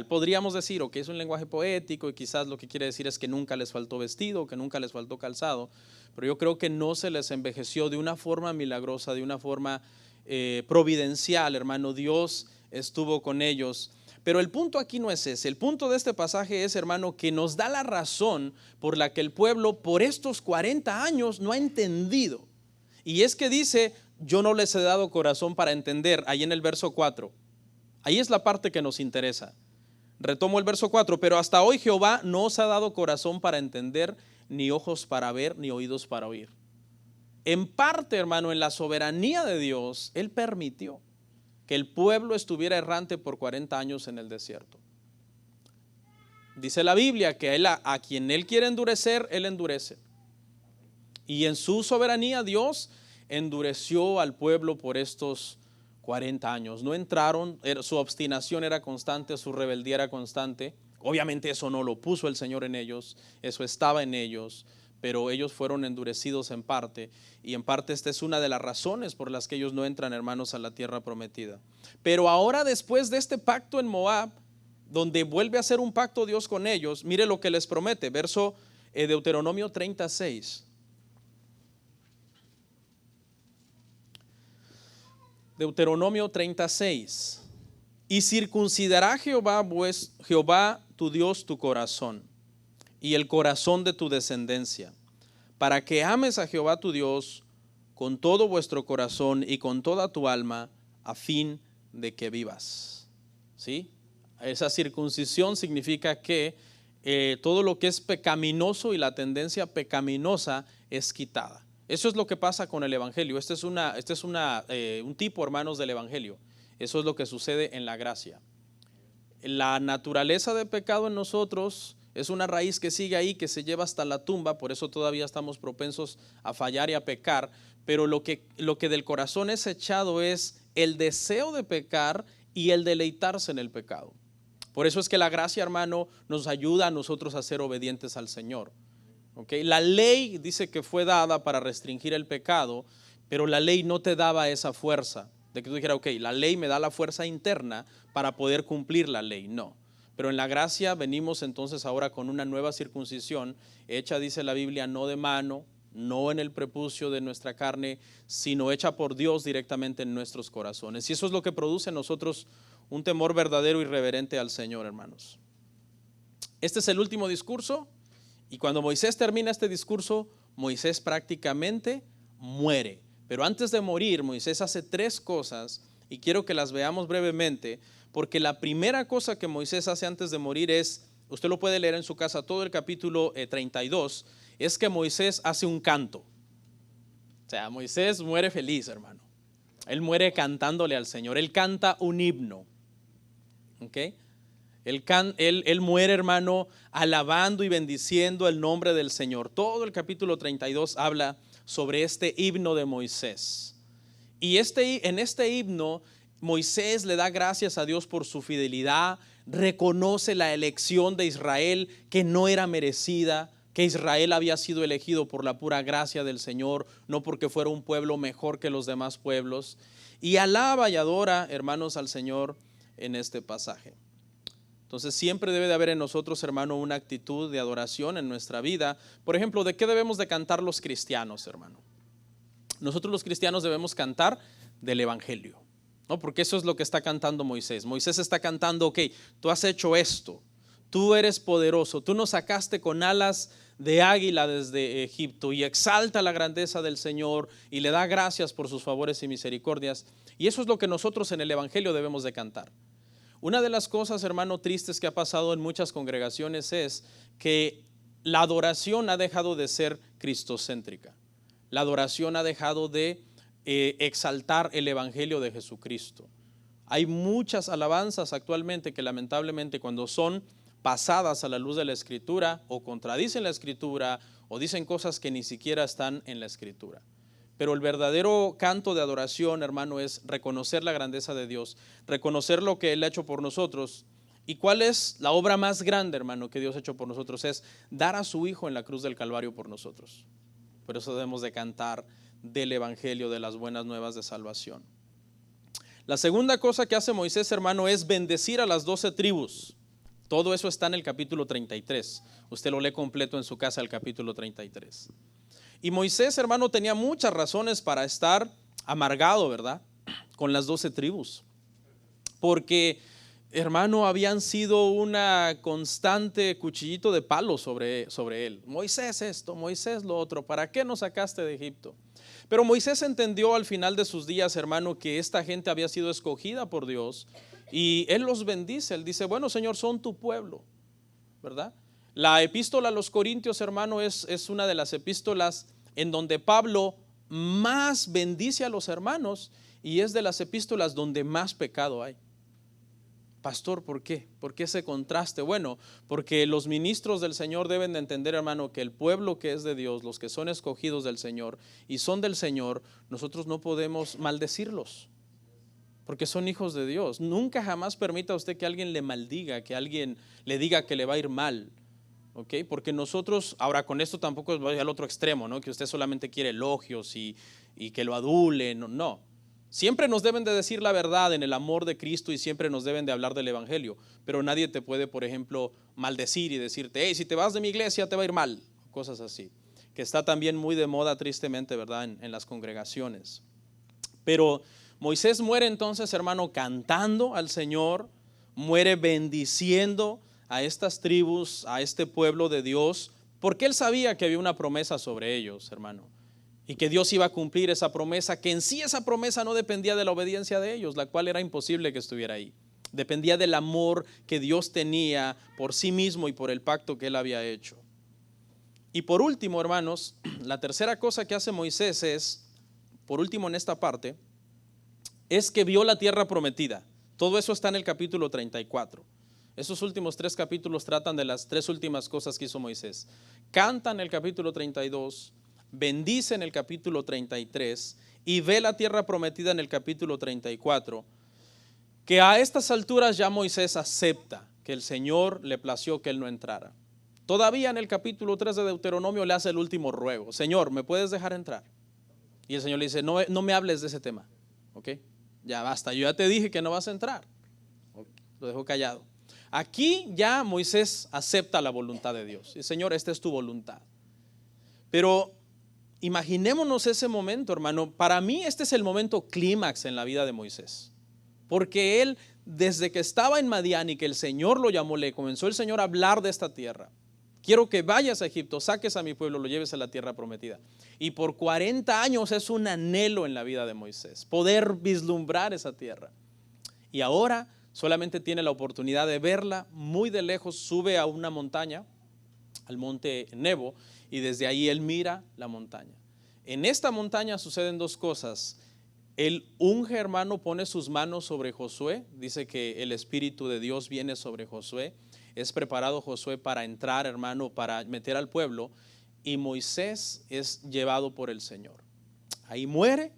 Speaker 1: Podríamos decir que es un lenguaje poético y quizás lo que quiere decir es que nunca les faltó vestido, que nunca les faltó calzado, pero yo creo que no se les envejeció de una forma milagrosa, de una forma providencial, hermano. Dios estuvo con ellos. Pero el punto aquí no es ese. El punto de este pasaje es, hermano, que nos da la razón por la que el pueblo por estos 40 años no ha entendido. Y es que dice, yo no les he dado corazón para entender, ahí en el verso 4. Ahí es la parte que nos interesa. Retomo el verso 4, pero hasta hoy Jehová no os ha dado corazón para entender, ni ojos para ver, ni oídos para oír. En parte, hermano, en la soberanía de Dios, Él permitió que el pueblo estuviera errante por 40 años en el desierto. Dice la Biblia que a quien Él quiere endurecer, Él endurece. Y en su soberanía Dios endureció al pueblo por estos 40 años. No entraron, su obstinación era constante, su rebeldía era constante. Obviamente eso no lo puso el Señor en ellos, eso estaba en ellos, pero ellos fueron endurecidos en parte, y en parte esta es una de las razones por las que ellos no entran, hermanos, a la tierra prometida. Pero ahora, después de este pacto en Moab, donde vuelve a hacer un pacto Dios con ellos, mire lo que les promete, verso Deuteronomio 36. Deuteronomio 36. Y circuncidará Jehová tu Dios tu corazón y el corazón de tu descendencia, para que ames a Jehová tu Dios con todo vuestro corazón y con toda tu alma, a fin de que vivas. ¿Sí? Esa circuncisión significa que todo lo que es pecaminoso y la tendencia pecaminosa es quitada. Eso es lo que pasa con el Evangelio. Este es un tipo, hermanos, del Evangelio. Eso es lo que sucede en la gracia. La naturaleza de pecado en nosotros es una raíz que sigue ahí, que se lleva hasta la tumba. Por eso todavía estamos propensos a fallar y a pecar. Pero lo que del corazón es echado es el deseo de pecar y el deleitarse en el pecado. Por eso es que la gracia, hermano, nos ayuda a nosotros a ser obedientes al Señor. Okay. La ley dice que fue dada para restringir el pecado, pero la ley no te daba esa fuerza de que tú dijeras, la ley me da la fuerza interna para poder cumplir la ley. No, pero en la gracia venimos entonces ahora con una nueva circuncisión hecha, dice la Biblia, no de mano, no en el prepucio de nuestra carne, sino hecha por Dios directamente en nuestros corazones. Y eso es lo que produce en nosotros un temor verdadero y reverente al Señor, hermanos. Este es el último discurso. Y cuando Moisés termina este discurso, Moisés prácticamente muere. Pero antes de morir, Moisés hace 3 cosas y quiero que las veamos brevemente, porque la primera cosa que Moisés hace antes de morir es, usted lo puede leer en su casa, todo el capítulo 32, es que Moisés hace un canto. O sea, Moisés muere feliz, hermano. Él muere cantándole al Señor. Él canta un himno. ¿Ok? Él muere, hermano, alabando y bendiciendo el nombre del Señor. Todo el capítulo 32 habla sobre este himno de Moisés. Y en este himno, Moisés le da gracias a Dios por su fidelidad, reconoce la elección de Israel que no era merecida, que Israel había sido elegido por la pura gracia del Señor, no porque fuera un pueblo mejor que los demás pueblos. Y alaba y adora, hermanos, al Señor en este pasaje. Entonces siempre debe de haber en nosotros, hermano, una actitud de adoración en nuestra vida. Por ejemplo, ¿de qué debemos de cantar los cristianos, hermano? Nosotros los cristianos debemos cantar del Evangelio, ¿no? Porque eso es lo que está cantando Moisés. Moisés está cantando, tú has hecho esto, tú eres poderoso, tú nos sacaste con alas de águila desde Egipto, y exalta la grandeza del Señor y le da gracias por sus favores y misericordias. Y eso es lo que nosotros en el Evangelio debemos de cantar. Una de las cosas, hermano, tristes que ha pasado en muchas congregaciones es que la adoración ha dejado de ser cristocéntrica. La adoración ha dejado de exaltar el evangelio de Jesucristo. Hay muchas alabanzas actualmente que lamentablemente cuando son pasadas a la luz de la Escritura o contradicen la Escritura o dicen cosas que ni siquiera están en la Escritura. Pero el verdadero canto de adoración, hermano, es reconocer la grandeza de Dios, reconocer lo que Él ha hecho por nosotros. ¿Y cuál es la obra más grande, hermano, que Dios ha hecho por nosotros? Es dar a su Hijo en la cruz del Calvario por nosotros. Por eso debemos de cantar del evangelio, de las buenas nuevas de salvación. La segunda cosa que hace Moisés, hermano, es bendecir a las 12 tribus. Todo eso está en el capítulo 33. Usted lo lee completo en su casa, el capítulo 33. Y Moisés, hermano, tenía muchas razones para estar amargado, ¿verdad? Con las 12 tribus. Porque, hermano, habían sido una constante cuchillito de palo sobre él. Moisés esto, Moisés lo otro, ¿para qué nos sacaste de Egipto? Pero Moisés entendió al final de sus días, hermano, que esta gente había sido escogida por Dios y Él los bendice. Él dice, bueno, Señor, son tu pueblo, ¿verdad? La epístola a los Corintios, hermano, es una de las epístolas en donde Pablo más bendice a los hermanos y es de las epístolas donde más pecado hay. Pastor, ¿por qué? ¿Por qué ese contraste? Bueno, porque los ministros del Señor deben de entender, hermano, que el pueblo que es de Dios, los que son escogidos del Señor y son del Señor, nosotros no podemos maldecirlos, porque son hijos de Dios. Nunca jamás permita usted que alguien le maldiga, que alguien le diga que le va a ir mal, ¿ok? Porque nosotros, ahora con esto tampoco voy al otro extremo, ¿no? Que usted solamente quiere elogios y que lo adulen, no. Siempre nos deben de decir la verdad en el amor de Cristo y siempre nos deben de hablar del evangelio, pero nadie te puede, por ejemplo, maldecir y decirte, hey, si te vas de mi iglesia te va a ir mal, cosas así, que está también muy de moda tristemente, ¿verdad? En las congregaciones. Pero Moisés muere entonces, hermano, cantando al Señor, muere bendiciendo a estas tribus, a este pueblo de Dios, porque él sabía que había una promesa sobre ellos, hermano. Y que Dios iba a cumplir esa promesa, que en sí esa promesa no dependía de la obediencia de ellos, la cual era imposible que estuviera ahí. Dependía del amor que Dios tenía por sí mismo y por el pacto que él había hecho. Y por último, hermanos, la tercera cosa que hace Moisés es, por último en esta parte, es que vio la tierra prometida. Todo eso está en el capítulo 34. Esos últimos 3 capítulos tratan de las 3 últimas cosas que hizo Moisés. Canta en el capítulo 32, bendice en el capítulo 33 y ve la tierra prometida en el capítulo 34, que a estas alturas ya Moisés acepta que el Señor le plació que él no entrara. Todavía en el capítulo 3 de Deuteronomio le hace el último ruego, Señor, ¿me puedes dejar entrar? Y el Señor le dice, no me hables de ese tema, ¿ok? Ya basta, yo ya te dije que no vas a entrar. Lo dejó callado. Aquí ya Moisés acepta la voluntad de Dios. Y Señor, esta es tu voluntad. Pero imaginémonos ese momento, hermano. Para mí este es el momento clímax en la vida de Moisés. Porque él, desde que estaba en Madián y que el Señor lo llamó, le comenzó el Señor a hablar de esta tierra. Quiero que vayas a Egipto, saques a mi pueblo, lo lleves a la tierra prometida. Y por 40 años es un anhelo en la vida de Moisés, poder vislumbrar esa tierra. Y ahora solamente tiene la oportunidad de verla muy de lejos, sube a una montaña, al monte Nebo, y desde ahí él mira la montaña. En esta montaña suceden 2 cosas. El unge, hermano, pone sus manos sobre Josué, dice que el Espíritu de Dios viene sobre Josué, es preparado Josué para entrar, hermano, para meter al pueblo, y Moisés es llevado por el Señor. Ahí muere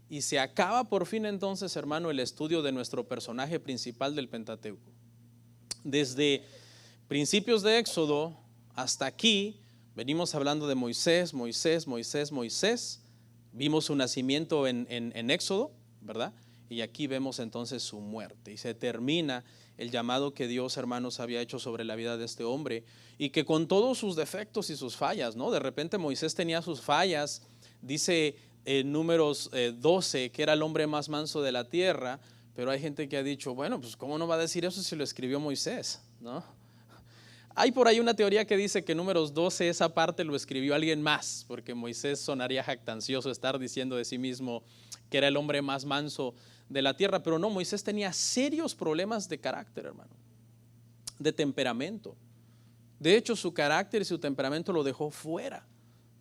Speaker 1: y se acaba por fin entonces, hermano, el estudio de nuestro personaje principal del Pentateuco. Desde principios de Éxodo hasta aquí venimos hablando de Moisés. Vimos su nacimiento en Éxodo, ¿verdad? Y aquí vemos entonces su muerte y se termina el llamado que Dios, hermanos, había hecho sobre la vida de este hombre y que con todos sus defectos y sus fallas, ¿no? De repente Moisés tenía sus fallas, dice en Números 12 que era el hombre más manso de la tierra, pero hay gente que ha dicho, bueno, pues ¿cómo no va a decir eso si lo escribió Moisés, ¿no? Hay por ahí una teoría que dice que Números 12 esa parte lo escribió alguien más, porque Moisés sonaría jactancioso estar diciendo de sí mismo que era el hombre más manso de la tierra, pero no, Moisés tenía serios problemas de carácter, hermano, de temperamento. De hecho, su carácter y su temperamento lo dejó fuera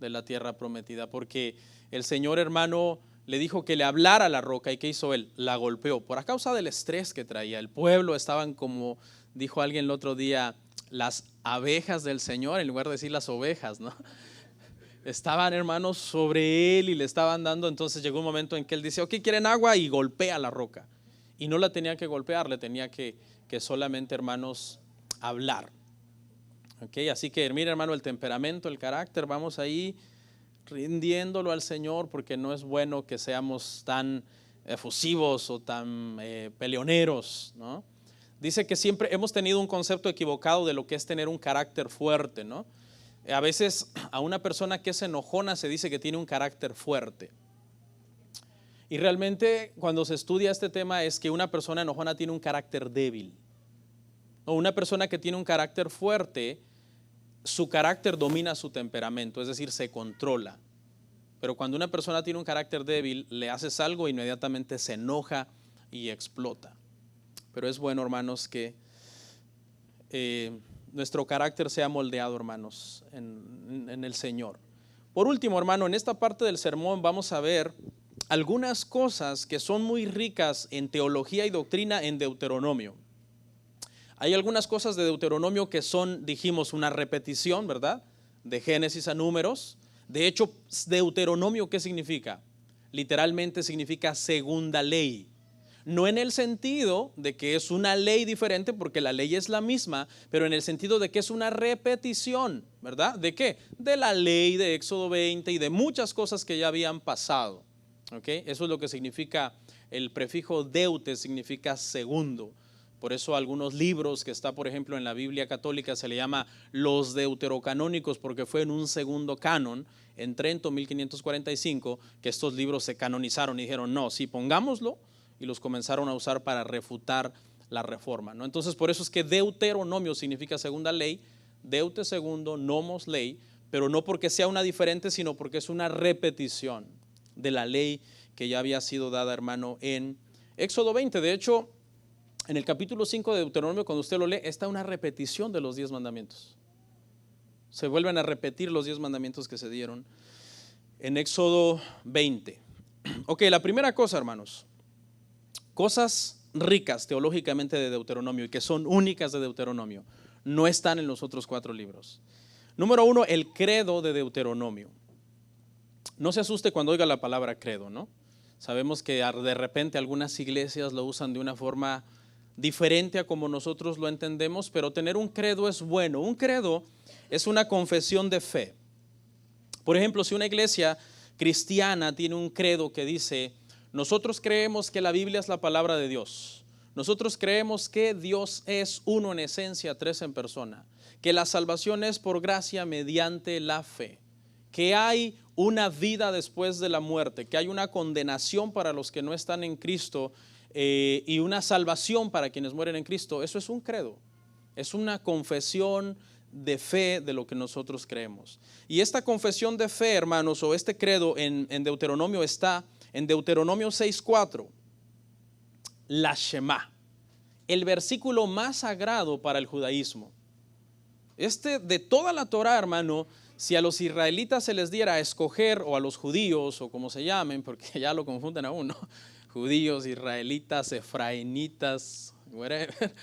Speaker 1: de la tierra prometida, porque el Señor, hermano, le dijo que le hablara a la roca. ¿Y qué hizo él? La golpeó por a causa del estrés que traía. El pueblo estaban como, dijo alguien el otro día, las abejas del Señor, en lugar de decir las ovejas, ¿no? Estaban, hermanos, sobre él y le estaban dando. Entonces llegó un momento en que él dice, ok, ¿quieren agua? Y golpea la roca. Y no la tenía que golpear, le tenía que solamente, hermanos, hablar. Ok, así que mira, hermano, el temperamento, el carácter, vamos ahí rindiéndolo al Señor, porque no es bueno que seamos tan efusivos o tan peleoneros, ¿no? Dice que siempre hemos tenido un concepto equivocado de lo que es tener un carácter fuerte, ¿no? A veces a una persona que es enojona se dice que tiene un carácter fuerte. Y realmente cuando se estudia este tema es que una persona enojona tiene un carácter débil. O una persona que tiene un carácter fuerte, su carácter domina su temperamento, es decir, se controla. Pero cuando una persona tiene un carácter débil, le haces algo e inmediatamente se enoja y explota. Pero es bueno, hermanos, que nuestro carácter sea moldeado, hermanos, en el Señor. Por último, hermano, en esta parte del sermón vamos a ver algunas cosas que son muy ricas en teología y doctrina en Deuteronomio. Hay algunas cosas de Deuteronomio que son, dijimos, una repetición, ¿verdad? De Génesis a Números. De hecho, Deuteronomio, ¿qué significa? Literalmente significa segunda ley. No en el sentido de que es una ley diferente, porque la ley es la misma, pero en el sentido de que es una repetición, ¿verdad? ¿De qué? De la ley de Éxodo 20 y de muchas cosas que ya habían pasado. ¿Ok? Eso es lo que significa el prefijo deute, significa segundo. Por eso algunos libros que está, por ejemplo, en la Biblia católica se le llama los deuterocanónicos, porque fue en un segundo canon, en Trento 1545, que estos libros se canonizaron y dijeron, no, sí, pongámoslo, y los comenzaron a usar para refutar la reforma, ¿no? Entonces, por eso es que Deuteronomio significa segunda ley, deute segundo, nomos ley, pero no porque sea una diferente, sino porque es una repetición de la ley que ya había sido dada, hermano, en Éxodo 20. De hecho, en el capítulo 5 de Deuteronomio, cuando usted lo lee, está una repetición de los 10 mandamientos. Se vuelven a repetir los 10 mandamientos que se dieron en Éxodo 20. Ok, la primera cosa, hermanos, cosas ricas teológicamente de Deuteronomio y que son únicas de Deuteronomio, no están en los otros 4 libros. Número 1, el credo de Deuteronomio. No se asuste cuando oiga la palabra credo, ¿no? Sabemos que de repente algunas iglesias lo usan de una forma diferente a como nosotros lo entendemos, pero tener un credo es bueno. Un credo es una confesión de fe. Por ejemplo, si una iglesia cristiana tiene un credo que dice, nosotros creemos que la Biblia es la palabra de Dios. Nosotros creemos que Dios es uno en esencia, 3 en persona. Que la salvación es por gracia mediante la fe. Que hay una vida después de la muerte. Que hay una condenación para los que no están en Cristo y una salvación para quienes mueren en Cristo. Eso es un credo. Es una confesión de fe de lo que nosotros creemos. Y esta confesión de fe, hermanos, o este credo en Deuteronomio está en Deuteronomio 6:4, la Shema, el versículo más sagrado para el judaísmo. De toda la Torah, hermano, si a los israelitas se les diera a escoger, o a los judíos, o como se llamen, porque ya lo confunden a uno, judíos, israelitas, efraínitas, whatever.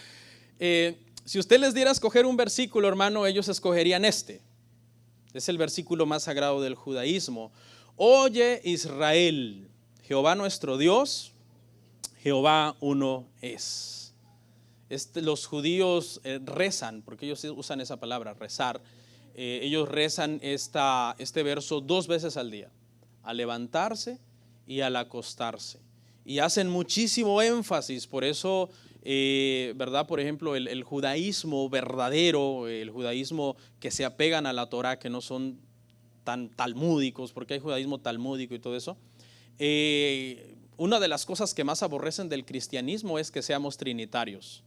Speaker 1: Si usted les diera a escoger un versículo, hermano, ellos escogerían este. Es el versículo más sagrado del judaísmo. Oye Israel, Jehová nuestro Dios, Jehová uno es. Los judíos rezan, porque ellos usan esa palabra, rezar. Ellos rezan este verso 2 veces al día, al levantarse y al acostarse. Y hacen muchísimo énfasis, por eso, ¿verdad? Por ejemplo, el judaísmo verdadero, el judaísmo que se apegan a la Torah, que no son tan talmúdicos, porque hay judaísmo talmúdico y todo eso. Una de las cosas que más aborrecen del cristianismo es que seamos trinitarios.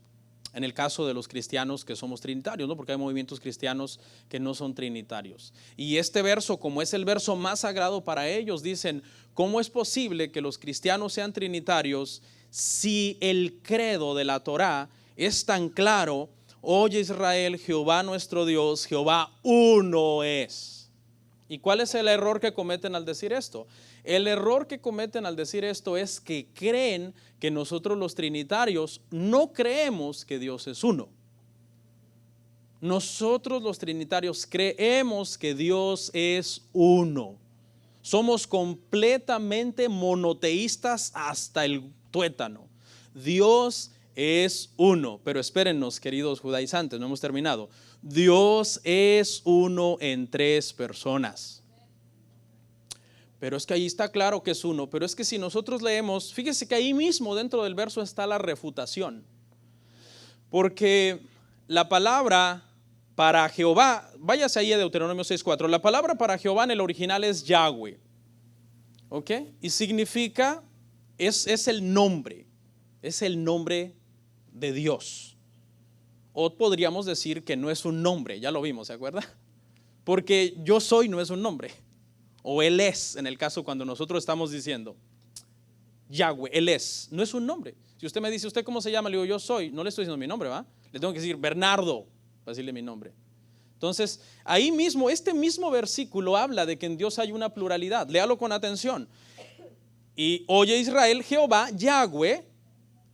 Speaker 1: En el caso de los cristianos que somos trinitarios, ¿no? Porque hay movimientos cristianos que no son trinitarios. Y este verso, como es el verso más sagrado para ellos, dicen, ¿cómo es posible que los cristianos sean trinitarios si el credo de la Torá es tan claro? Oye Israel, Jehová nuestro Dios, Jehová uno es. ¿Y cuál es el error que cometen al decir esto? El error que cometen al decir esto es que creen que nosotros los trinitarios no creemos que Dios es uno. Nosotros los trinitarios creemos que Dios es uno. Somos completamente monoteístas hasta el tuétano. Dios es uno. Pero espérennos, queridos judaizantes, no hemos terminado. Dios es uno en 3 personas. Pero es que ahí está claro que es uno. Pero es que si nosotros leemos, fíjese que ahí mismo dentro del verso está la refutación. Porque la palabra para Jehová, váyase ahí a Deuteronomio 6:4. La palabra para Jehová en el original es Yahweh. ¿Ok? Y significa, es el nombre de Dios. O podríamos decir que no es un nombre, ya lo vimos, ¿se acuerda? Porque yo soy no es un nombre. O Él es, en el caso cuando nosotros estamos diciendo Yahweh, Él es, no es un nombre. Si usted me dice, ¿usted cómo se llama? Le digo, yo soy, no le estoy diciendo mi nombre, ¿va? Le tengo que decir Bernardo, para decirle mi nombre. Entonces, ahí mismo, este mismo versículo habla de que en Dios hay una pluralidad. Léalo con atención. Y oye Israel, Jehová, Yahweh,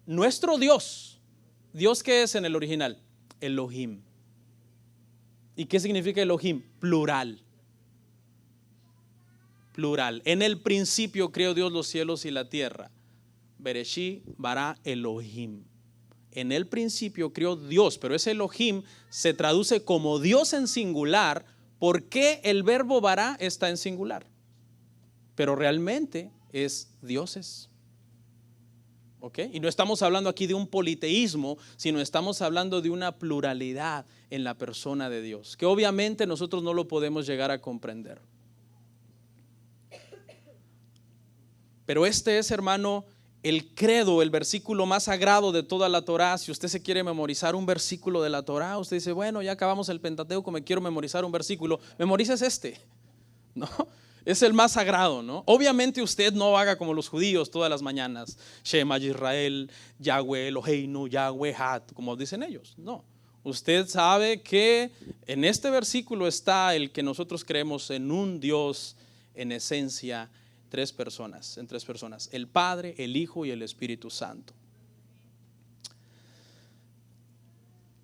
Speaker 1: nuestro Dios. ¿Dios qué es en el original? Elohim. ¿Y qué significa Elohim? Plural. Plural. En el principio creó Dios los cielos y la tierra. Bereshit bara Elohim. En el principio creó Dios, pero ese Elohim se traduce como Dios en singular. ¿Por qué el verbo bara está en singular? Pero realmente es dioses. ¿Ok? Y no estamos hablando aquí de un politeísmo, sino estamos hablando de una pluralidad en la persona de Dios, que obviamente nosotros no lo podemos llegar a comprender. Pero este es, hermano, el credo, el versículo más sagrado de toda la Torá. Si usted se quiere memorizar un versículo de la Torá, usted dice, bueno, ya acabamos el Pentateuco, me quiero memorizar un versículo, memorices este, ¿no? Es el más sagrado, ¿no? Obviamente usted no haga como los judíos todas las mañanas, Shema Yisrael, Yahweh Eloheinu, Yahweh Hat, como dicen ellos. No, usted sabe que en este versículo está el que nosotros creemos en un Dios en esencia, en tres personas, el Padre, el Hijo y el Espíritu Santo.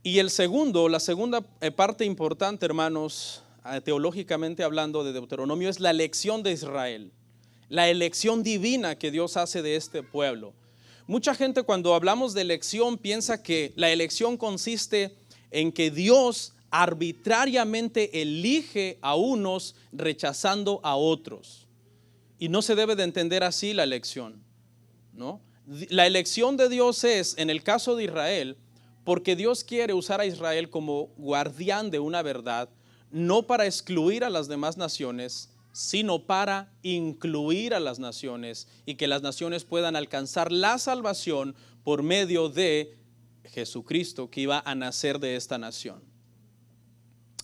Speaker 1: Y la segunda parte importante, hermanos, teológicamente hablando de Deuteronomio, es la elección de Israel, la elección divina que Dios hace de este pueblo. Mucha gente cuando hablamos de elección piensa que la elección consiste en que Dios arbitrariamente elige a unos rechazando a otros. Y no se debe de entender así la elección, ¿no? La elección de Dios es, en el caso de Israel, porque Dios quiere usar a Israel como guardián de una verdad, no para excluir a las demás naciones, sino para incluir a las naciones y que las naciones puedan alcanzar la salvación por medio de Jesucristo que iba a nacer de esta nación.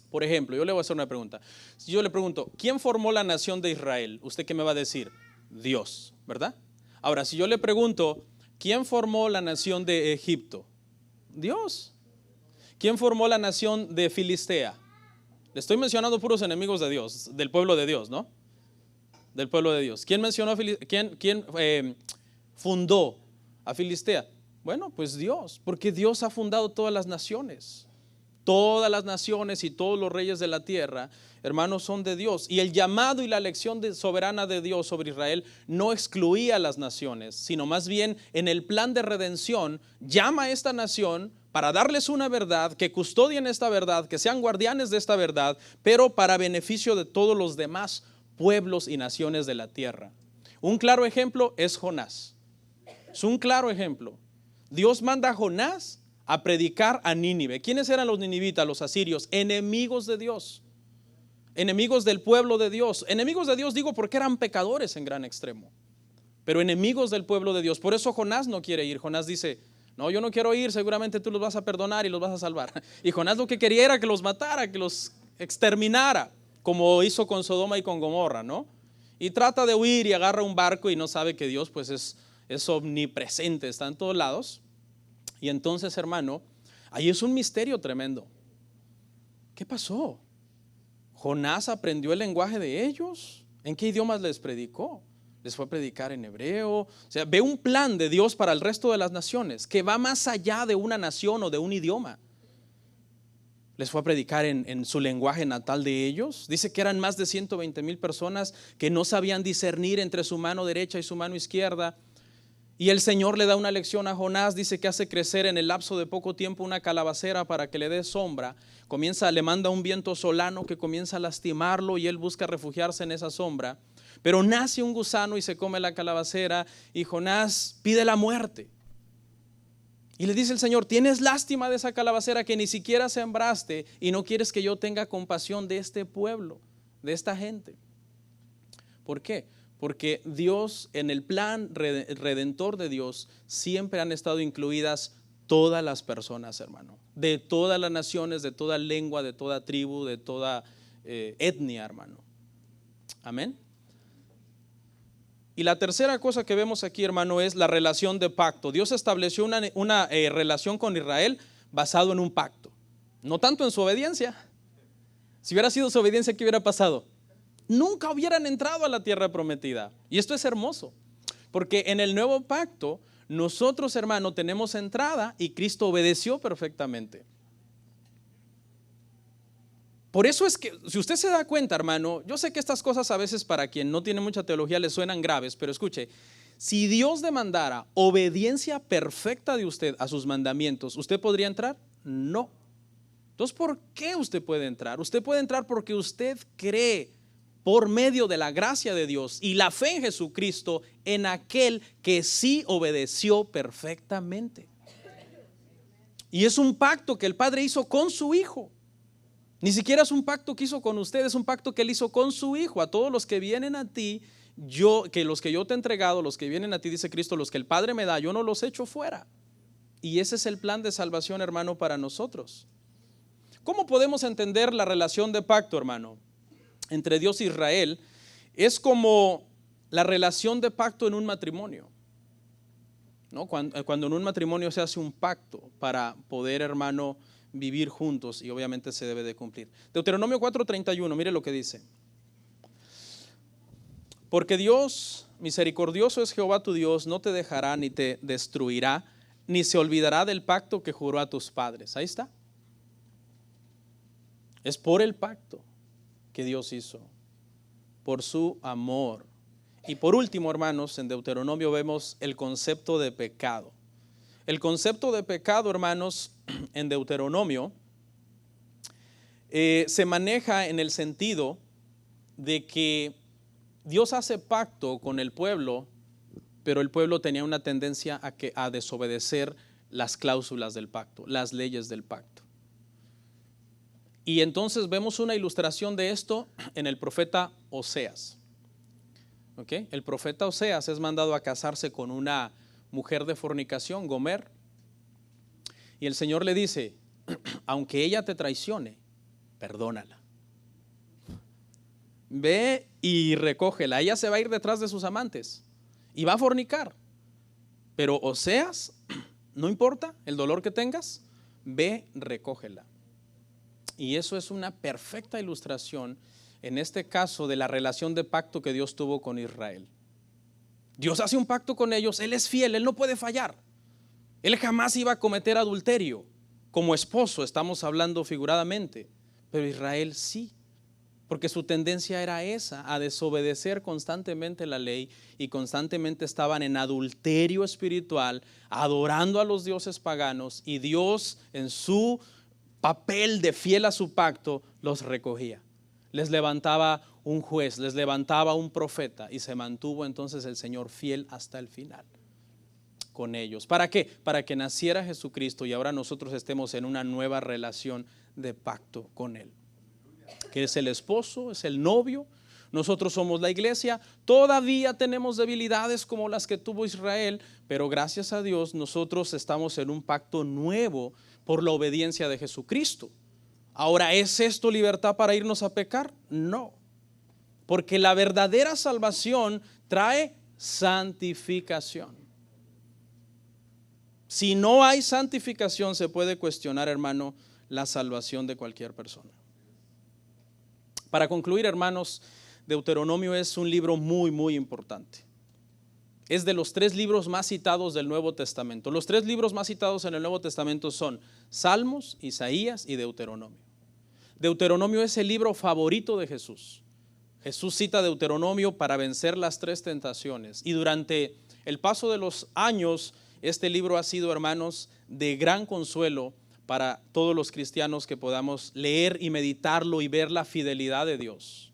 Speaker 1: Por ejemplo, yo le voy a hacer una pregunta. Si yo le pregunto, ¿quién formó la nación de Israel? ¿Usted qué me va a decir? Dios, ¿verdad? Ahora, si yo le pregunto, ¿quién formó la nación de Egipto? Dios. ¿Quién formó la nación de Filistea? Le estoy mencionando puros enemigos de Dios, del pueblo de Dios, ¿no? Del pueblo de Dios. ¿Quién fundó a Filistea? Bueno, pues Dios, porque Dios ha fundado todas las naciones. Todas las naciones y todos los reyes de la tierra, hermanos, son de Dios. Y el llamado y la elección soberana de Dios sobre Israel no excluía a las naciones, sino más bien en el plan de redención llama a esta nación para darles una verdad, que custodien esta verdad, que sean guardianes de esta verdad, pero para beneficio de todos los demás pueblos y naciones de la tierra. Un claro ejemplo es Jonás. Es un claro ejemplo. Dios manda a Jonás a predicar a Nínive. ¿Quiénes eran los ninivitas, los asirios? Enemigos de Dios, enemigos del pueblo de Dios. Enemigos de Dios digo porque eran pecadores en gran extremo, pero enemigos del pueblo de Dios. Por eso Jonás no quiere ir. Jonás dice, no, yo no quiero ir, seguramente tú los vas a perdonar y los vas a salvar. Y Jonás lo que quería era que los matara, que los exterminara, como hizo con Sodoma y con Gomorra, ¿no? Y trata de huir y agarra un barco y no sabe que Dios pues es omnipresente, está en todos lados. Y entonces, hermano, ahí es un misterio tremendo. ¿Qué pasó? Jonás aprendió el lenguaje de ellos. ¿En qué idiomas les predicó? Les fue a predicar en hebreo. O sea, ve un plan de Dios para el resto de las naciones que va más allá de una nación o de un idioma. Les fue a predicar en su lenguaje natal de ellos. Dice que eran más de 120,000 personas que no sabían discernir entre su mano derecha y su mano izquierda. Y el Señor le da una lección a Jonás. Dice que hace crecer en el lapso de poco tiempo una calabacera para que le dé sombra. Le manda un viento solano que comienza a lastimarlo y él busca refugiarse en esa sombra. Pero nace un gusano y se come la calabacera y Jonás pide la muerte. Y le dice el Señor: tienes lástima de esa calabacera que ni siquiera sembraste y no quieres que yo tenga compasión de este pueblo, de esta gente. ¿Por qué? Porque Dios, en el plan redentor de Dios, siempre han estado incluidas todas las personas, hermano, de todas las naciones, de toda lengua, de toda tribu, de toda etnia, hermano. Amén. Y la tercera cosa que vemos aquí, hermano, es la relación de pacto. Dios estableció una relación con Israel basado en un pacto, no tanto en su obediencia. Si hubiera sido su obediencia, ¿qué hubiera pasado? Nunca hubieran entrado a la tierra prometida. Y esto es hermoso, porque en el nuevo pacto nosotros, hermano, tenemos entrada y Cristo obedeció perfectamente. Por eso es que, si usted se da cuenta, hermano, yo sé que estas cosas a veces para quien no tiene mucha teología le suenan graves, pero escuche, si Dios demandara obediencia perfecta de usted a sus mandamientos, ¿usted podría entrar? No. Entonces, ¿por qué usted puede entrar? Usted puede entrar porque usted cree por medio de la gracia de Dios y la fe en Jesucristo en aquel que sí obedeció perfectamente. Y es un pacto que el Padre hizo con su Hijo. Ni siquiera es un pacto que hizo con usted, es un pacto que él hizo con su Hijo. A todos los que vienen a ti, los que yo te he entregado, los que vienen a ti, dice Cristo, los que el Padre me da, yo no los echo fuera. Y ese es el plan de salvación, hermano, para nosotros. ¿Cómo podemos entender la relación de pacto, hermano, entre Dios e Israel? Es como la relación de pacto en un matrimonio, ¿no? Cuando en un matrimonio se hace un pacto para poder, hermano, vivir juntos, y obviamente se debe de cumplir. Deuteronomio 4:31, mire lo que dice: porque Dios misericordioso es Jehová tu Dios, no te dejará ni te destruirá, ni se olvidará del pacto que juró a tus padres. Ahí está. Es por el pacto que Dios hizo, por su amor. Y por último, hermanos, en Deuteronomio vemos el concepto de pecado. El concepto de pecado, hermanos, en Deuteronomio se maneja en el sentido de que Dios hace pacto con el pueblo, pero el pueblo tenía una tendencia a desobedecer las cláusulas del pacto, las leyes del pacto. Y entonces vemos una ilustración de esto en el profeta Oseas. ¿Okay? El profeta Oseas es mandado a casarse con una mujer de fornicación, Gomer. Y el Señor le dice: aunque ella te traicione, perdónala. Ve y recógela. Ella se va a ir detrás de sus amantes y va a fornicar. Pero Oseas, no importa el dolor que tengas, ve, recógela. Y eso es una perfecta ilustración, en este caso, de la relación de pacto que Dios tuvo con Israel. Dios hace un pacto con ellos, Él es fiel, Él no puede fallar. Él jamás iba a cometer adulterio. Como esposo estamos hablando figuradamente, pero Israel sí, porque su tendencia era esa, a desobedecer constantemente la ley, y constantemente estaban en adulterio espiritual, adorando a los dioses paganos, y Dios, en su papel de fiel a su pacto, los recogía. Les levantaba un juez, les levantaba un profeta, y se mantuvo entonces el Señor fiel hasta el final con ellos. ¿Para qué? Para que naciera Jesucristo y ahora nosotros estemos en una nueva relación de pacto con Él, que es el esposo, es el novio. Nosotros somos la iglesia. Todavía tenemos debilidades como las que tuvo Israel, pero gracias a Dios nosotros estamos en un pacto nuevo por la obediencia de Jesucristo. Ahora, ¿es esto libertad para irnos a pecar? No, porque la verdadera salvación trae santificación. Si no hay santificación, se puede cuestionar, hermano, la salvación de cualquier persona. Para concluir, hermanos, Deuteronomio es un libro muy, muy importante. Es de los 3 libros más citados del Nuevo Testamento. Los 3 libros más citados en el Nuevo Testamento son Salmos, Isaías y Deuteronomio. Deuteronomio es el libro favorito de Jesús. Jesús cita Deuteronomio para vencer las 3 tentaciones. Y durante el paso de los años, este libro ha sido, hermanos, de gran consuelo para todos los cristianos que podamos leer y meditarlo y ver la fidelidad de Dios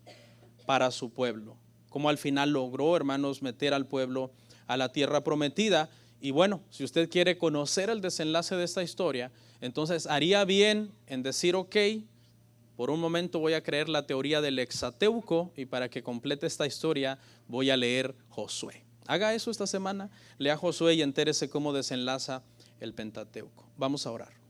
Speaker 1: para su pueblo. Como al final logró, hermanos, meter al pueblo a la tierra prometida. Y bueno, si usted quiere conocer el desenlace de esta historia, entonces haría bien en decir, ok, por un momento voy a creer la teoría del Hexateuco y para que complete esta historia voy a leer Josué. Haga eso esta semana, lea Josué y entérese cómo desenlaza el Pentateuco. Vamos a orar.